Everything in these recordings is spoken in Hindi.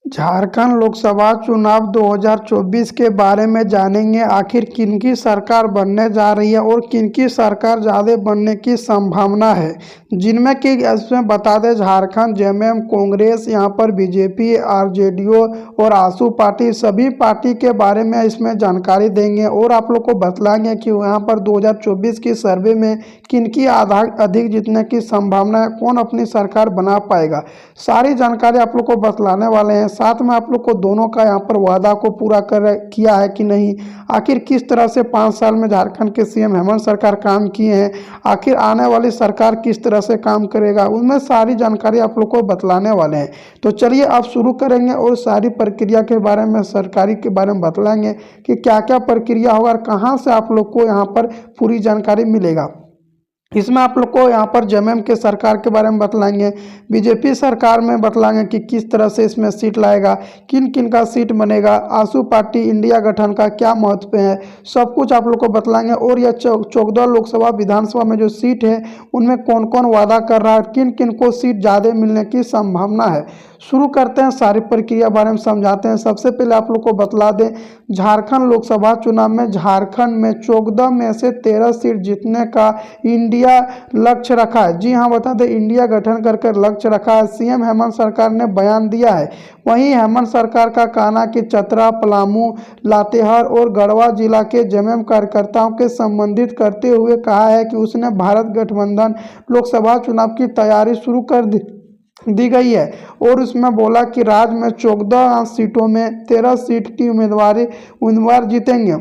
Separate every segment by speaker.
Speaker 1: झारखंड लोकसभा चुनाव 2024 के बारे में जानेंगे। आखिर किनकी सरकार बनने जा रही है और किनकी सरकार ज़्यादा बनने की संभावना है, जिनमें कि इसमें बता दें झारखंड जेएमएम, कांग्रेस, यहाँ पर बीजेपी, आरजेडीओ और आसू पार्टी, सभी पार्टी के बारे में इसमें जानकारी देंगे और आप लोग को बतलाएंगे कि यहाँ पर 2024 की सर्वे में किनकी अधिक जीतने की संभावना है, कौन अपनी सरकार बना पाएगा। सारी जानकारी आप लोग को बतलाने वाले हैं। साथ में आप लोग को दोनों का यहाँ पर वादा को पूरा किया है कि नहीं, आखिर किस तरह से 5 साल में झारखंड के सीएम हेमंत सरकार काम किए हैं, आखिर आने वाली सरकार किस तरह से काम करेगा, उनमें सारी जानकारी आप लोग को बतलाने वाले हैं। तो चलिए अब शुरू करेंगे और सारी प्रक्रिया के बारे में, सरकारी के बारे में बतलाएंगे कि क्या क्या प्रक्रिया होगा और कहाँ से आप लोग को यहाँ पर पूरी जानकारी मिलेगा। इसमें आप लोग को यहाँ पर जेएमएम के सरकार के बारे में बतलाएंगे, बीजेपी सरकार में बतलाएंगे कि किस तरह से इसमें सीट लाएगा, किन किन का सीट बनेगा, आसू पार्टी इंडिया गठन का क्या महत्व है, सब कुछ आप लोग को बतलाएंगे। और यह 14 लोकसभा विधानसभा में जो सीट है उनमें कौन कौन वादा कर रहा है, किन किन को सीट ज़्यादा मिलने की संभावना है। शुरू करते हैं, सारी प्रक्रिया बारे में समझाते हैं। सबसे पहले आप लोग को बतला दें, झारखंड लोकसभा चुनाव में झारखंड में 14 में से 13 सीट जीतने का इंडिया लक्ष्य रखा है। जी हाँ, बता दें इंडिया गठन कर लक्ष्य रखा है, सीएम हेमंत सरकार ने बयान दिया है। वहीं हेमंत सरकार का कहना कि चतरा, पलामू, लातेहार और गढ़वा जिला के जेएमएम कार्यकर्ताओं के संबंधित करते हुए कहा है कि उसने भारत गठबंधन लोकसभा चुनाव की तैयारी शुरू कर दी गई है और उसमें बोला कि राज्य में 14 सीटों में 13 सीट की उम्मीदवार जीतेंगे,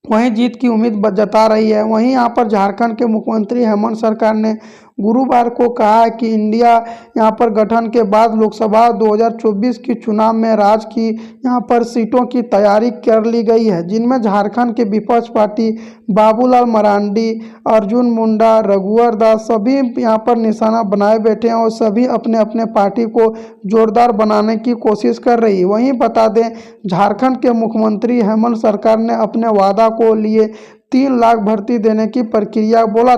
Speaker 1: वहीं जीत की उम्मीद जता रही है। वहीं यहाँ पर झारखंड के मुख्यमंत्री हेमंत सरकार ने गुरुवार को कहा है कि इंडिया यहाँ पर गठन के बाद लोकसभा 2024 की चुनाव में राज्य की यहाँ पर सीटों की तैयारी कर ली गई है, जिनमें झारखंड के विपक्ष पार्टी बाबूलाल मरांडी, अर्जुन मुंडा, रघुवर दास सभी यहाँ पर निशाना बनाए बैठे हैं और सभी अपने अपने पार्टी को जोरदार बनाने की कोशिश कर रही है। वहीं बता दें झारखंड के मुख्यमंत्री हेमंत सरकार ने अपने वादा को लिए 3 लाख भर्ती देने की प्रक्रिया बोला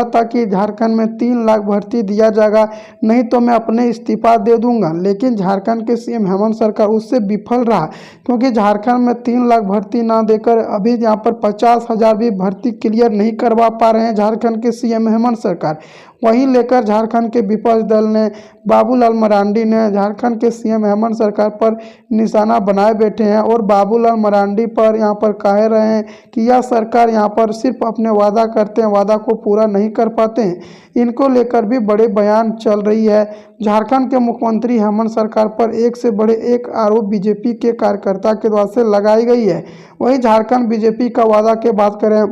Speaker 1: था कि झारखंड में 3 लाख भर्ती दिया जाएगा, नहीं तो मैं अपने इस्तीफा दे दूंगा। लेकिन झारखंड के सीएम हेमंत सरकार उससे विफल रहा, क्योंकि झारखंड में 3 लाख भर्ती ना देकर अभी यहाँ पर 50,000 भी भर्ती क्लियर नहीं करवा पा रहे हैं झारखंड के सीएम हेमंत सरकार। वहीं लेकर झारखंड के विपक्ष दल ने, बाबूलाल मरांडी ने झारखंड के सीएम हेमंत सरकार पर निशाना बनाए बैठे हैं और बाबूलाल मरांडी पर यहाँ पर कह रहे हैं कि यह सरकार यहाँ पर सिर्फ अपने वादा करते हैं, वादा को पूरा नहीं कर पाते हैं। इनको लेकर भी बड़े बयान चल रही है। झारखंड के मुख्यमंत्री हेमंत सरकार पर एक से बड़े एक आरोप बीजेपी के कार्यकर्ता के द्वारा से लगाई गई है। वहीं झारखंड बीजेपी का वादा की बात करें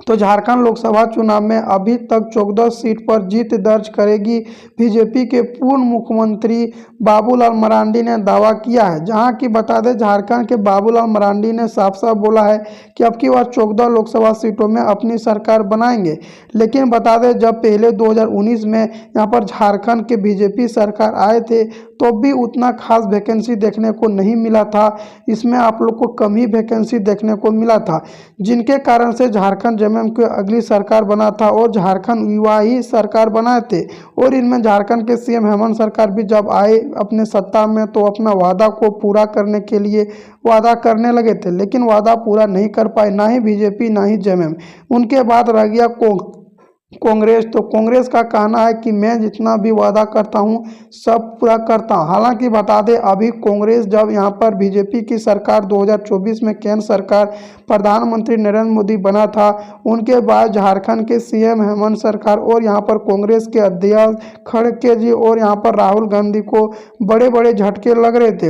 Speaker 1: तो झारखंड लोकसभा चुनाव में अभी तक 14 सीट पर जीत दर्ज करेगी। बीजेपी के पूर्व मुख्यमंत्री बाबूलाल मरांडी ने दावा किया है, जहां की बता दें झारखंड के बाबूलाल मरांडी ने साफ साफ बोला है कि अब की बार 14 लोकसभा सीटों में अपनी सरकार बनाएंगे। लेकिन बता दें जब पहले 2019 में यहाँ पर झारखंड के बीजेपी सरकार आए थे तो भी उतना खास वैकेंसी देखने को नहीं मिला था। इसमें आप लोग को कम ही वैकेंसी देखने को मिला था, जिनके कारण से झारखंड जेएमएम की अगली सरकार बना था और झारखंड युवा ही सरकार बनाए थे। और इनमें झारखंड के सीएम हेमंत सरकार भी जब आए अपने सत्ता में तो अपना वादा को पूरा करने के लिए वादा करने लगे थे, लेकिन वादा पूरा नहीं कर पाए, ना ही बीजेपी ना ही जेएमएम। उनके बाद रह गया कांग्रेस। तो कांग्रेस का कहना है कि मैं जितना भी वादा करता हूं सब पूरा करता हूं। हालांकि बता दें अभी कांग्रेस जब यहां पर बीजेपी की सरकार 2024 में केंद्र सरकार प्रधानमंत्री नरेंद्र मोदी बना था, उनके बाद झारखंड के सीएम हेमंत सरकार और यहां पर कांग्रेस के अध्यक्ष खड़गे जी और यहां पर राहुल गांधी को बड़े बड़े झटके लग रहे थे,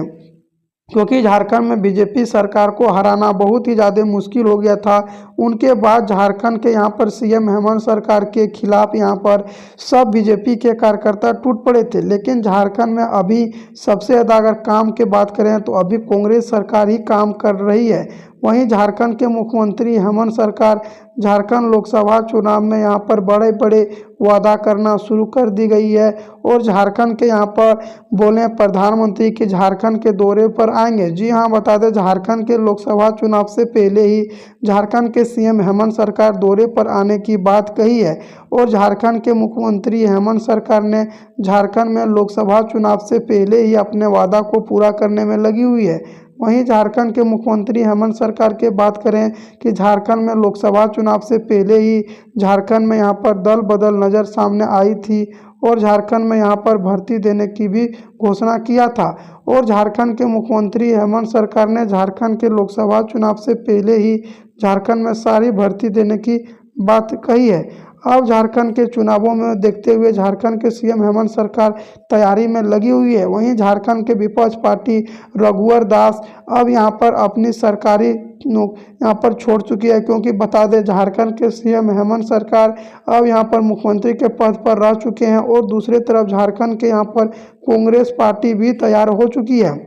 Speaker 1: क्योंकि झारखंड में बीजेपी सरकार को हराना बहुत ही ज़्यादा मुश्किल हो गया था। उनके बाद झारखंड के यहाँ पर सीएम हेमंत सरकार के खिलाफ यहाँ पर सब बीजेपी के कार्यकर्ता टूट पड़े थे। लेकिन झारखंड में अभी सबसे ज़्यादा अगर काम की बात करें तो अभी कांग्रेस सरकार ही काम कर रही है। वहीं झारखंड के मुख्यमंत्री हेमंत सरकार झारखंड लोकसभा चुनाव में यहाँ पर बड़े बड़े वादा करना शुरू कर दी गई है और झारखंड के यहाँ पर बोले प्रधानमंत्री के झारखंड के दौरे पर आएंगे। जी हाँ, बता दें झारखंड के लोकसभा चुनाव से पहले ही झारखंड के सीएम हेमंत सरकार दौरे पर आने की बात कही है। और झारखंड के मुख्यमंत्री हेमंत सरकार ने झारखंड में लोकसभा चुनाव से पहले ही अपने वादा को पूरा करने में लगी हुई है। वहीं झारखंड के मुख्यमंत्री हेमंत सरकार की बात करें कि झारखंड में लोकसभा चुनाव से पहले ही झारखंड में यहाँ पर दल बदल नज़र सामने आई थी और झारखंड में यहाँ पर भर्ती देने की भी घोषणा किया था। और झारखंड के मुख्यमंत्री हेमंत सरकार ने झारखंड के लोकसभा चुनाव से पहले ही झारखंड में सारी भर्ती देने की बात कही है। अब झारखंड के चुनावों में देखते हुए झारखंड के सीएम हेमंत सरकार तैयारी में लगी हुई है। वहीं झारखंड के विपक्ष पार्टी रघुवर दास अब यहाँ पर अपनी सरकारी यहाँ पर छोड़ चुकी है, क्योंकि बता दें झारखंड के सीएम हेमंत सरकार अब यहाँ पर मुख्यमंत्री के पद पर रह चुके हैं। और दूसरी तरफ झारखंड के यहाँ पर कांग्रेस पार्टी भी तैयार हो चुकी है।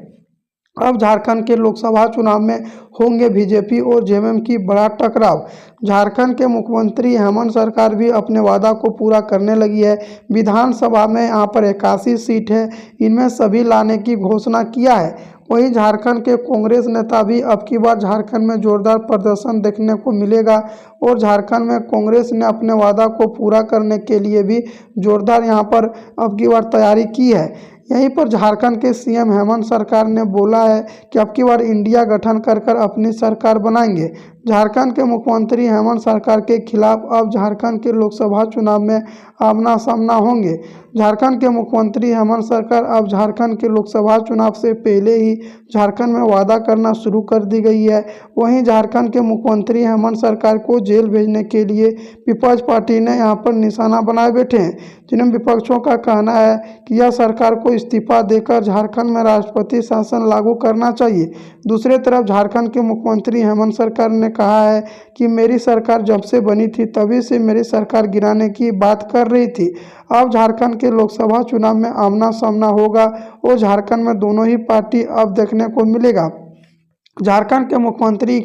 Speaker 1: अब झारखंड के लोकसभा चुनाव में होंगे बीजेपी और जेएमएम की बड़ा टकराव। झारखंड के मुख्यमंत्री हेमंत सरकार भी अपने वादा को पूरा करने लगी है। विधानसभा में यहाँ पर 81 सीट है, इनमें सभी लाने की घोषणा किया है। वहीं झारखंड के कांग्रेस नेता भी अब की बार झारखंड में जोरदार प्रदर्शन देखने को मिलेगा और झारखंड में कांग्रेस ने अपने वादा को पूरा करने के लिए भी जोरदार यहाँ पर अब की बार तैयारी की है। यहीं पर झारखंड के सीएम हेमंत सरकार ने बोला है कि अब की बार इंडिया गठन कर अपनी सरकार बनाएंगे। झारखंड के मुख्यमंत्री हेमंत सरकार के खिलाफ अब झारखंड के लोकसभा चुनाव में आमना सामना होंगे। झारखंड के मुख्यमंत्री हेमंत सरकार अब झारखंड के लोकसभा चुनाव से पहले ही झारखंड में वादा करना शुरू कर दी गई है। वहीं झारखंड के मुख्यमंत्री हेमंत सरकार को जेल भेजने के लिए विपक्ष पार्टी ने यहाँ पर निशाना बनाए बैठे हैं, जिनमें विपक्षों का कहना है कि यह सरकार को इस्तीफा देकर झारखंड में राष्ट्रपति शासन लागू करना चाहिए। दूसरी तरफ झारखंड के मुख्यमंत्री हेमंत सरकार ने कहा है कि मेरी सरकार जब से बनी थी तभी से मेरी सरकार गिराने की बात कर रही थी। अब झारखंड के लोकसभा चुनाव में आमना सामना होगा और झारखंड में दोनों ही पार्टी अब देखने को मिलेगा। झारखंड के मुख्यमंत्री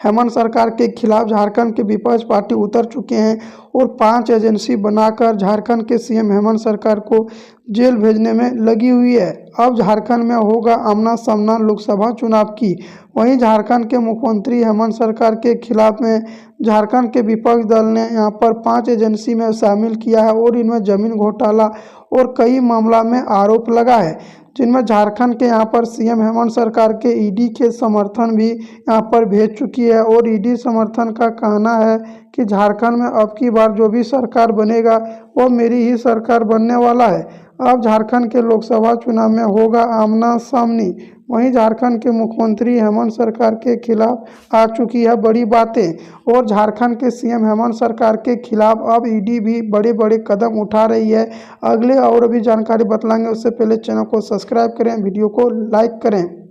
Speaker 1: हेमंत सरकार के खिलाफ झारखंड के विपक्ष पार्टी उतर चुके हैं और 5 एजेंसी बनाकर झारखंड के सीएम हेमंत सरकार को जेल भेजने में लगी हुई है। अब झारखंड में होगा आमना सामना लोकसभा चुनाव की। वहीं झारखंड के मुख्यमंत्री हेमंत सरकार के खिलाफ में झारखंड के विपक्ष दल ने यहाँ पर 5 एजेंसी में शामिल किया है और इनमें जमीन घोटाला और कई मामला में आरोप लगा है, जिनमें झारखंड के यहाँ पर सीएम हेमंत सरकार के ईडी के समर्थन भी यहाँ पर भेज चुकी है। और ईडी समर्थन का कहना है कि झारखंड में अब की बार जो भी सरकार बनेगा वो मेरी ही सरकार बनने वाला है। अब झारखंड के लोकसभा चुनाव में होगा आमना सामनी। वहीं झारखंड के मुख्यमंत्री हेमंत सरकार के खिलाफ आ चुकी है बड़ी बातें और झारखंड के सीएम हेमंत सरकार के खिलाफ अब ईडी भी बड़े बड़े कदम उठा रही है। अगले और भी जानकारी बतलाएंगे, उससे पहले चैनल को सब्सक्राइब करें, वीडियो को लाइक करें।